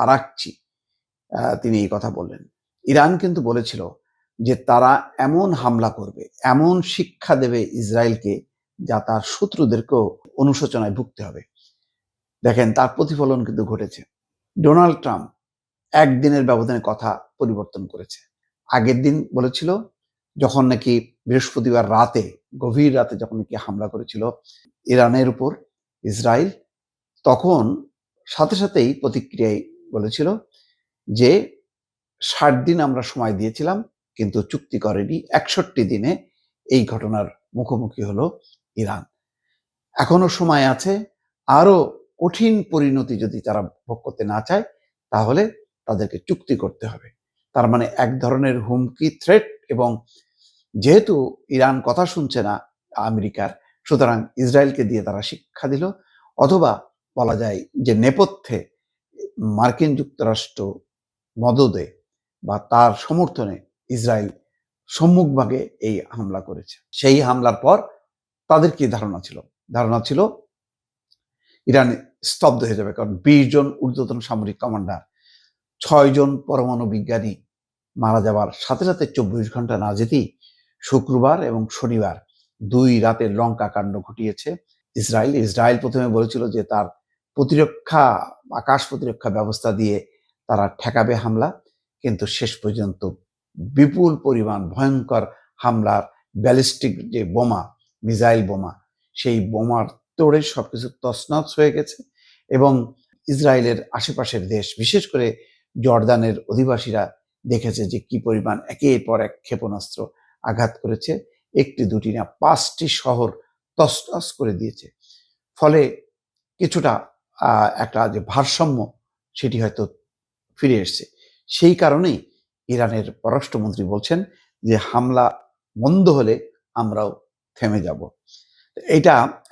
Araghchi তিনি এই কথা বললেন। ইরান কিন্তু বলেছিল যে তারা এমন হামলা করবে, এমন শিক্ষা দেবে ইসরায়েলকে, যা তার শত্রুদেরকেও অনুশোচনায় ভুগতে হবে। দেখেন, তার প্রতিফলন কিন্তু ঘটেছে। ডোনাল্ড ট্রাম্প একদিনের ব্যবধানে কথা পরিবর্তন করেছে। আগের দিন বলেছিল, যখন নাকি বৃহস্পতিবার রাতে, গভীর রাতে যখন নাকি হামলা করেছিল ইরানের উপর ইসরায়েল, তখন সাথে সাথেই প্রতিক্রিয়ায় বলেছিল যে 60 দিন আমরা সময় দিয়েছিলাম, কিন্তু চুক্তি করেনি। 61 দিনে এই ঘটনার মুখোমুখি হলো ইরান। এখনো সময় আছে। আরো কঠিন পরিণতি যদি তারা ভোগ করতে না চায়, তাহলে তাদেরকে চুক্তি করতে হবে। তার মানে এক ধরনের হুমকি, থ্রেট। এবং যেহেতু ইরান কথা শুনছে না আমেরিকার, সুতরাং ইসরায়েলকে দিয়ে তারা শিক্ষা দিল। অথবা বলা যায় যে নেপথ্যে মার্কিন যুক্তরাষ্ট্র মদদে বা তার সমর্থনে ইসরায়েল সম্মুখভাগে এই হামলা করেছে। সেই হামলার পর তাদের কি ধারণা ছিল ইরান স্তব্ধ হয়ে যাবে, কারণ 20 জন ঊর্ধ্বতন সামরিক কমান্ডার, 6 জন পরমাণু বিজ্ঞানী মারা যাবার সাথে সাথে 24 ঘন্টা না যেতেই শুক্রবার এবং শনিবার 2 রাতে লঙ্কা কাণ্ড ঘটিয়েছে ইসরায়েল প্রথমে বলেছিল যে তার আকাশ প্রতিরক্ষা ব্যবস্থা দিয়ে তারা ঠেকাবে হামলা, কিন্তু শেষ পর্যন্ত বিপুল পরিমাণ ভয়ঙ্কর হামলার ব্যালিস্টিক যে বোমা, মিসাইল বোমা, সেই বোমার তোড়ে সবকিছু তছনছ হয়ে গেছে। এবং ইসরায়েলের আশেপাশের দেশ, বিশেষ করে জর্দানের অধিবাসীরা দেখেছে যে কি পরিমাণ একের পর এক ক্ষেপণাস্ত্র আঘাত করেছে। একটি দুটি না, 5টি শহর তছনছ করে দিয়েছে। ফলে কিছুটা একটা যে ভারসাম্য, সেটি হয়তো ফিরে এসছে। সেই কারণেই ইরানের পররাষ্ট্রমন্ত্রী বলছেন যে হামলা বন্ধ হলে আমরাও থেমে যাব। এটা